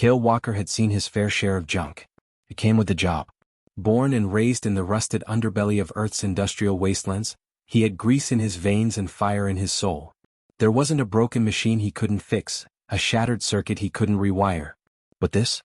Cale Walker had seen his fair share of junk. It came with the job. Born and raised in the rusted underbelly of Earth's industrial wastelands, he had grease in his veins and fire in his soul. There wasn't a broken machine he couldn't fix, a shattered circuit he couldn't rewire. But this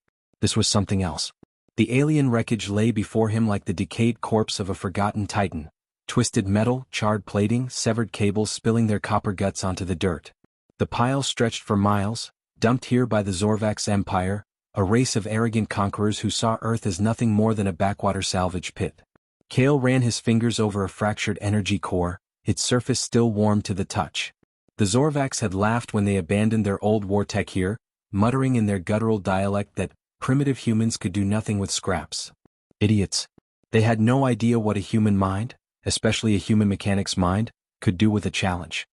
was something else. The alien wreckage lay before him like the decayed corpse of a forgotten titan. Twisted metal, charred plating, severed cables spilling their copper guts onto the dirt. The pile stretched for miles, dumped here by the Zorvax Empire, a race of arrogant conquerors who saw Earth as nothing more than a backwater salvage pit. Cale ran his fingers over a fractured energy core, its surface still warm to the touch. The Zorvax had laughed when they abandoned their old war tech here, muttering in their guttural dialect that primitive humans could do nothing with scraps. Idiots. They had no idea what a human mind, especially a human mechanic's mind, could do with a challenge.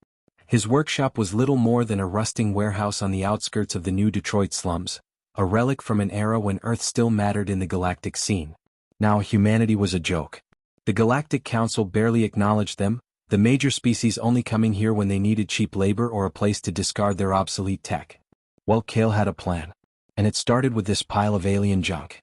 His workshop was little more than a rusting warehouse on the outskirts of the new Detroit slums, a relic from an era when Earth still mattered in the galactic scene. Now humanity was a joke. The Galactic Council barely acknowledged them, the major species only coming here when they needed cheap labor or a place to discard their obsolete tech. Well, Cale had a plan. And it started with this pile of alien junk.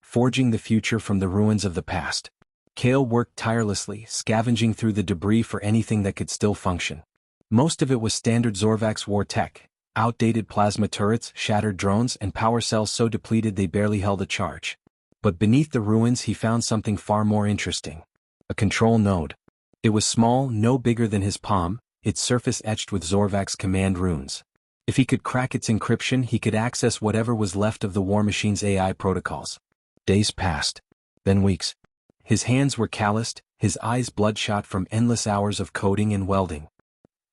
Forging the future from the ruins of the past. Cale worked tirelessly, scavenging through the debris for anything that could still function. Most of it was standard Zorvax war tech, outdated plasma turrets, shattered drones, and power cells so depleted they barely held a charge. But beneath the ruins he found something far more interesting. A control node. It was small, no bigger than his palm, its surface etched with Zorvax command runes. If he could crack its encryption, he could access whatever was left of the war machine's AI protocols. Days passed. Then weeks. His hands were calloused, his eyes bloodshot from endless hours of coding and welding.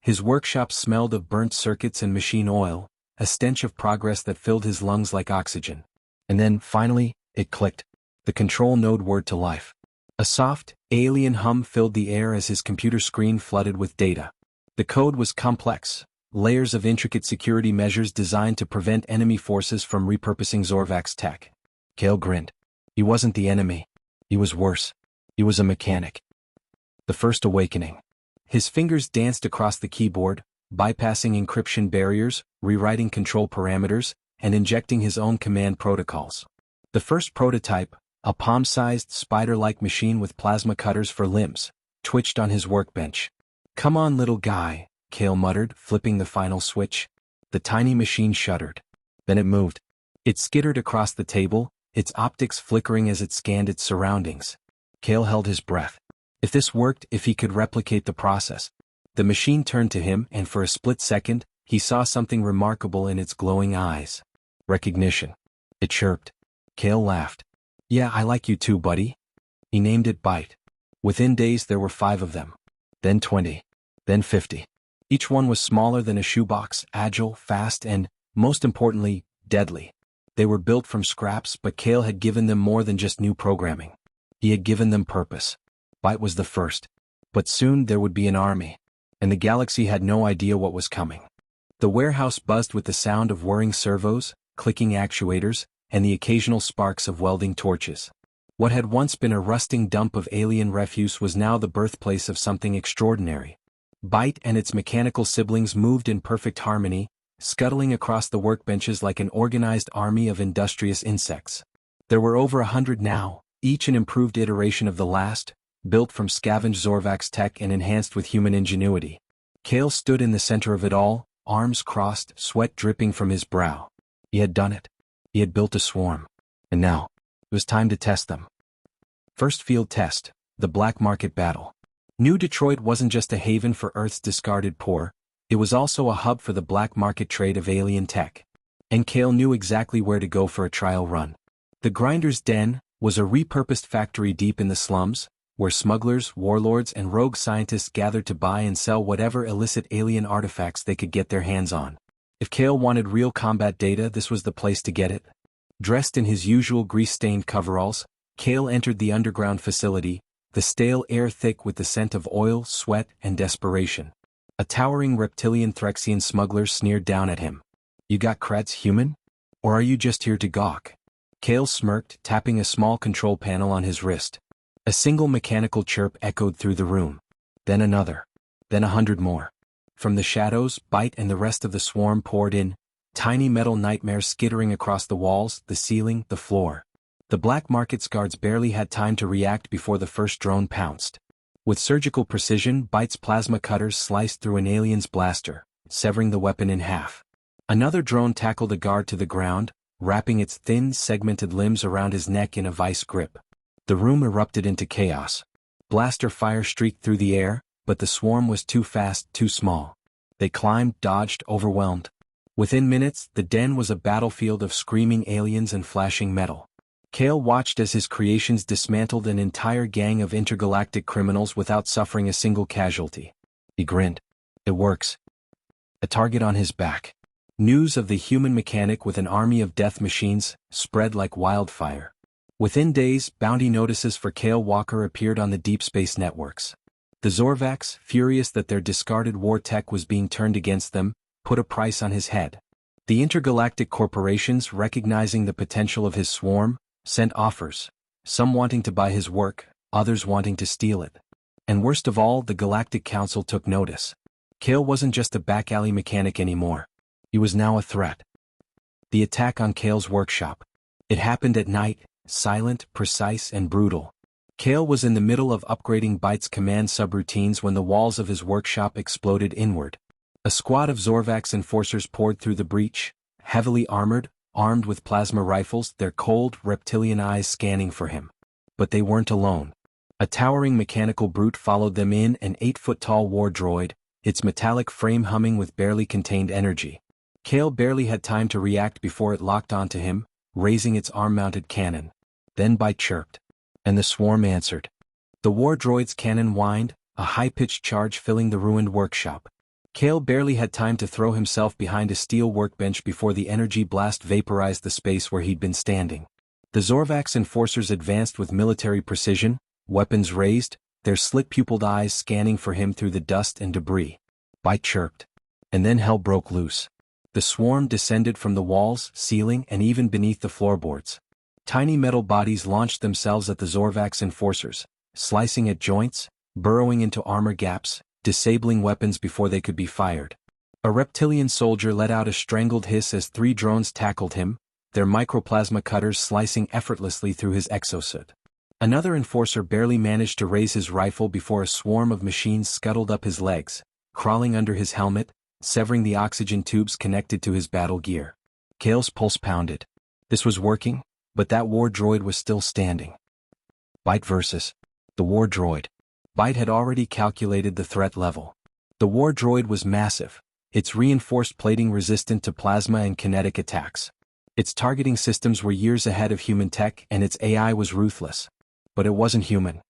His workshop smelled of burnt circuits and machine oil, a stench of progress that filled his lungs like oxygen. And then, finally, it clicked. The control node whirred to life. A soft, alien hum filled the air as his computer screen flooded with data. The code was complex. Layers of intricate security measures designed to prevent enemy forces from repurposing Zorvax tech. Cale grinned. He wasn't the enemy. He was worse. He was a mechanic. The first awakening. His fingers danced across the keyboard, bypassing encryption barriers, rewriting control parameters, and injecting his own command protocols. The first prototype, a palm-sized spider-like machine with plasma cutters for limbs, twitched on his workbench. "Come on, little guy," Cale muttered, flipping the final switch. The tiny machine shuddered. Then it moved. It skittered across the table, its optics flickering as it scanned its surroundings. Cale held his breath. If this worked, if he could replicate the process. The machine turned to him, and for a split second, he saw something remarkable in its glowing eyes. Recognition. It chirped. Cale laughed. "Yeah, I like you too, buddy." He named it Bite. Within days there were 5 of them. Then 20. Then 50. Each one was smaller than a shoebox, agile, fast, and, most importantly, deadly. They were built from scraps, but Cale had given them more than just new programming. He had given them purpose. Bite was the first. But soon there would be an army. And the galaxy had no idea what was coming. The warehouse buzzed with the sound of whirring servos, clicking actuators, and the occasional sparks of welding torches. What had once been a rusting dump of alien refuse was now the birthplace of something extraordinary. Bite and its mechanical siblings moved in perfect harmony, scuttling across the workbenches like an organized army of industrious insects. There were over 100 now, each an improved iteration of the last, built from scavenged Zorvax tech and enhanced with human ingenuity. Cale stood in the center of it all, arms crossed, sweat dripping from his brow. He had done it. He had built a swarm. And now, it was time to test them. First field test, the black market battle. New Detroit wasn't just a haven for Earth's discarded poor, it was also a hub for the black market trade of alien tech. And Cale knew exactly where to go for a trial run. The Grinder's Den was a repurposed factory deep in the slums, where smugglers, warlords, and rogue scientists gathered to buy and sell whatever illicit alien artifacts they could get their hands on. If Cale wanted real combat data, this was the place to get it. Dressed in his usual grease-stained coveralls, Cale entered the underground facility, the stale air thick with the scent of oil, sweat, and desperation. A towering reptilian Threxian smuggler sneered down at him. "You got creds, human? Or are you just here to gawk?" Cale smirked, tapping a small control panel on his wrist. A single mechanical chirp echoed through the room. Then another. Then 100 more. From the shadows, Bite and the rest of the swarm poured in, Tiny metal nightmares skittering across the walls, the ceiling, the floor. The black market's guards barely had time to react before the first drone pounced. With surgical precision, Byte's plasma cutters sliced through an alien's blaster, severing the weapon in half. Another drone tackled a guard to the ground, wrapping its thin, segmented limbs around his neck in a vice grip. The room erupted into chaos. Blaster fire streaked through the air, but the swarm was too fast, too small. They climbed, dodged, overwhelmed. Within minutes, the den was a battlefield of screaming aliens and flashing metal. Kale watched as his creations dismantled an entire gang of intergalactic criminals without suffering a single casualty. He grinned. It works. A target on his back. News of the human mechanic with an army of death machines spread like wildfire. Within days, bounty notices for Kale Walker appeared on the deep space networks. The Zorvax, furious that their discarded war tech was being turned against them, put a price on his head. The intergalactic corporations, recognizing the potential of his swarm, sent offers, some wanting to buy his work, others wanting to steal it. And worst of all, the Galactic Council took notice. Kale wasn't just a back-alley mechanic anymore. He was now a threat. The attack on Kale's workshop. It happened at night, silent, precise, and brutal. Kale was in the middle of upgrading Byte's command subroutines when the walls of his workshop exploded inward. A squad of Zorvax enforcers poured through the breach, heavily armored, armed with plasma rifles, their cold, reptilian eyes scanning for him. But they weren't alone. A towering mechanical brute followed them in, an 8-foot-tall war droid, its metallic frame humming with barely contained energy. Kale barely had time to react before it locked onto him, raising its arm-mounted cannon. Then Byte chirped. And the swarm answered. The war droid's cannon whined, a high-pitched charge filling the ruined workshop. Kale barely had time to throw himself behind a steel workbench before the energy blast vaporized the space where he'd been standing. The Zorvax enforcers advanced with military precision, weapons raised, their slit-pupiled eyes scanning for him through the dust and debris. Byte chirped. And then hell broke loose. The swarm descended from the walls, ceiling, and even beneath the floorboards. Tiny metal bodies launched themselves at the Zorvax enforcers, slicing at joints, burrowing into armor gaps, disabling weapons before they could be fired. A reptilian soldier let out a strangled hiss as 3 drones tackled him, their microplasma cutters slicing effortlessly through his exosuit. Another enforcer barely managed to raise his rifle before a swarm of machines scuttled up his legs, crawling under his helmet, severing the oxygen tubes connected to his battle gear. Kale's pulse pounded. This was working, but that war droid was still standing. Byte versus the war droid. Byte had already calculated the threat level. The war droid was massive, its reinforced plating resistant to plasma and kinetic attacks. Its targeting systems were years ahead of human tech and its AI was ruthless. But it wasn't human.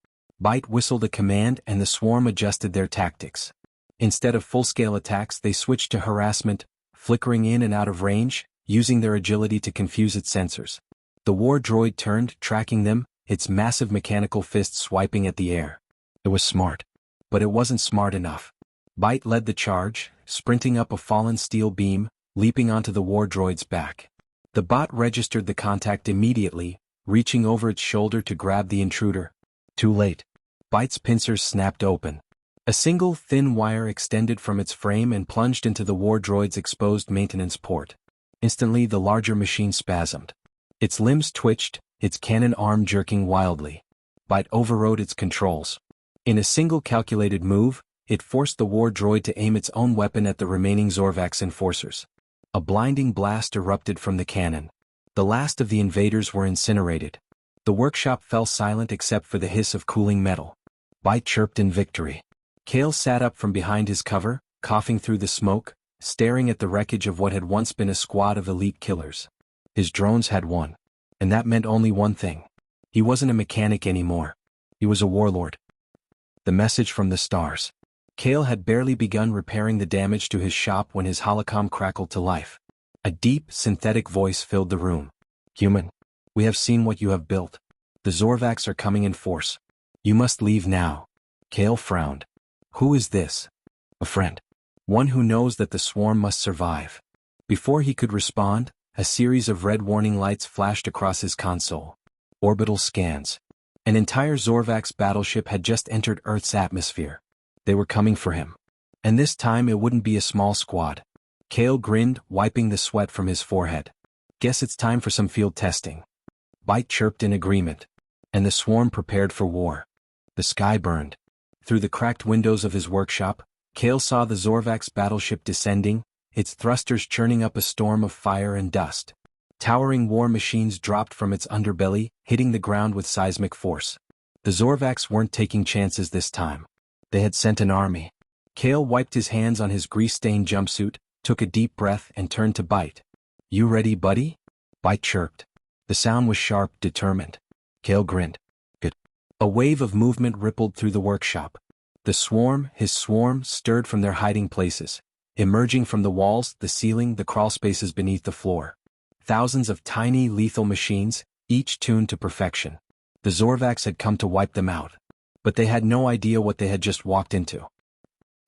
Byte whistled a command and the swarm adjusted their tactics. Instead of full-scale attacks, they switched to harassment, flickering in and out of range, using their agility to confuse its sensors. The war droid turned, tracking them, its massive mechanical fists swiping at the air. It was smart. But it wasn't smart enough. Byte led the charge, sprinting up a fallen steel beam, leaping onto the war droid's back. The bot registered the contact immediately, reaching over its shoulder to grab the intruder. Too late. Byte's pincers snapped open. A single thin wire extended from its frame and plunged into the war droid's exposed maintenance port. Instantly the larger machine spasmed. Its limbs twitched, its cannon arm jerking wildly. Byte overrode its controls. In a single calculated move, it forced the war droid to aim its own weapon at the remaining Zorvax enforcers. A blinding blast erupted from the cannon. The last of the invaders were incinerated. The workshop fell silent except for the hiss of cooling metal. Byte chirped in victory. Kale sat up from behind his cover, coughing through the smoke, staring at the wreckage of what had once been a squad of elite killers. His drones had won. And that meant only one thing. He wasn't a mechanic anymore. He was a warlord. The message from the stars. Kale had barely begun repairing the damage to his shop when his holocom crackled to life. A deep, synthetic voice filled the room. Human, we have seen what you have built. The Zorvax are coming in force. You must leave now. Kale frowned. Who is this? A friend. One who knows that the swarm must survive. Before he could respond, a series of red warning lights flashed across his console. Orbital scans. An entire Zorvax battleship had just entered Earth's atmosphere. They were coming for him. And this time it wouldn't be a small squad. Kale grinned, wiping the sweat from his forehead. Guess it's time for some field testing. Bite chirped in agreement. And the swarm prepared for war. The sky burned. Through the cracked windows of his workshop, Kale saw the Zorvax battleship descending, its thrusters churning up a storm of fire and dust. Towering war machines dropped from its underbelly, hitting the ground with seismic force. The Zorvax weren't taking chances this time. They had sent an army. Kale wiped his hands on his grease-stained jumpsuit, took a deep breath and turned to Bite. You ready, buddy? Bite chirped. The sound was sharp, determined. Kale grinned. Good. A wave of movement rippled through the workshop. The swarm, his swarm, stirred from their hiding places, emerging from the walls, the ceiling, the crawl spaces beneath the floor. Thousands of tiny, lethal machines, each tuned to perfection. The Zorvax had come to wipe them out. But they had no idea what they had just walked into.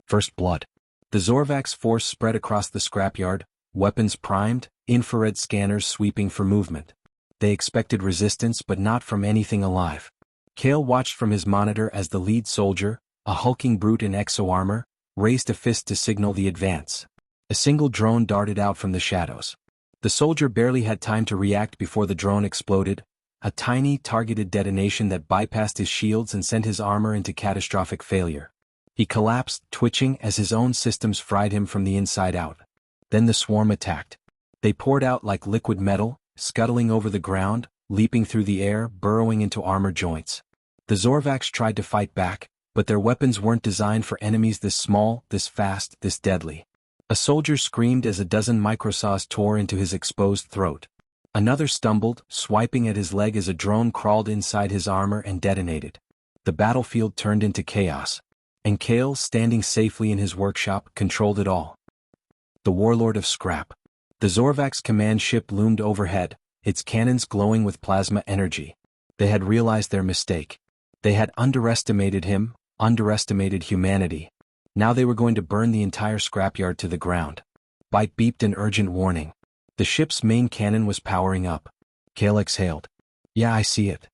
First blood. The Zorvax force spread across the scrapyard, weapons primed, infrared scanners sweeping for movement. They expected resistance but not from anything alive. Kale watched from his monitor as the lead soldier, a hulking brute in exo-armor, raised a fist to signal the advance. A single drone darted out from the shadows. The soldier barely had time to react before the drone exploded, a tiny, targeted detonation that bypassed his shields and sent his armor into catastrophic failure. He collapsed, twitching as his own systems fried him from the inside out. Then the swarm attacked. They poured out like liquid metal, scuttling over the ground, leaping through the air, burrowing into armor joints. The Zorvax tried to fight back, but their weapons weren't designed for enemies this small, this fast, this deadly. A soldier screamed as a dozen microsaws tore into his exposed throat. Another stumbled, swiping at his leg as a drone crawled inside his armor and detonated. The battlefield turned into chaos. And Kale, standing safely in his workshop, controlled it all. The warlord of scrap. The Zorvax command ship loomed overhead, its cannons glowing with plasma energy. They had realized their mistake. They had underestimated him, underestimated humanity. Now they were going to burn the entire scrapyard to the ground. Bite beeped an urgent warning. The ship's main cannon was powering up. Kale exhaled. Yeah, I see it.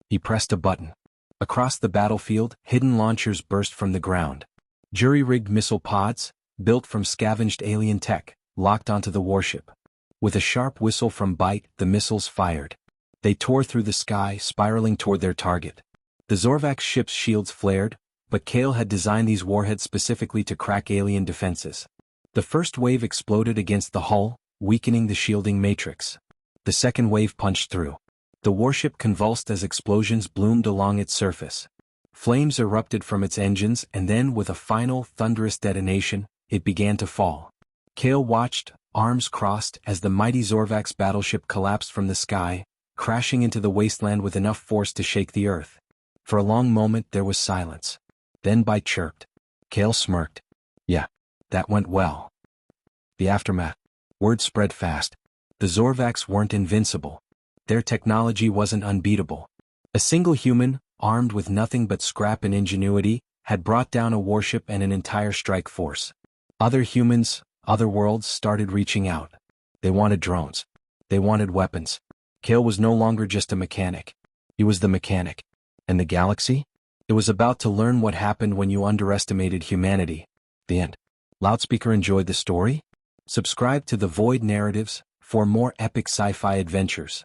He pressed a button. Across the battlefield, hidden launchers burst from the ground. Jury-rigged missile pods, built from scavenged alien tech, locked onto the warship. With a sharp whistle from Bite, the missiles fired. They tore through the sky, spiraling toward their target. The Zorvax ship's shields flared, but Kale had designed these warheads specifically to crack alien defenses. The first wave exploded against the hull, weakening the shielding matrix. The second wave punched through. The warship convulsed as explosions bloomed along its surface. Flames erupted from its engines and then, with a final, thunderous detonation, it began to fall. Kale watched, arms crossed, as the mighty Zorvax battleship collapsed from the sky, crashing into the wasteland with enough force to shake the earth. For a long moment there was silence. Then Bite chirped. Kale smirked. Yeah, that went well. The aftermath. Word spread fast. The Zorvax weren't invincible. Their technology wasn't unbeatable. A single human, armed with nothing but scrap and ingenuity, had brought down a warship and an entire strike force. Other humans, other worlds started reaching out. They wanted drones. They wanted weapons. Kale was no longer just a mechanic. He was the mechanic. And the galaxy? It was about to learn what happened when you underestimated humanity. The end. Loudspeaker enjoyed the story? Subscribe to The Void Narratives for more epic sci-fi adventures.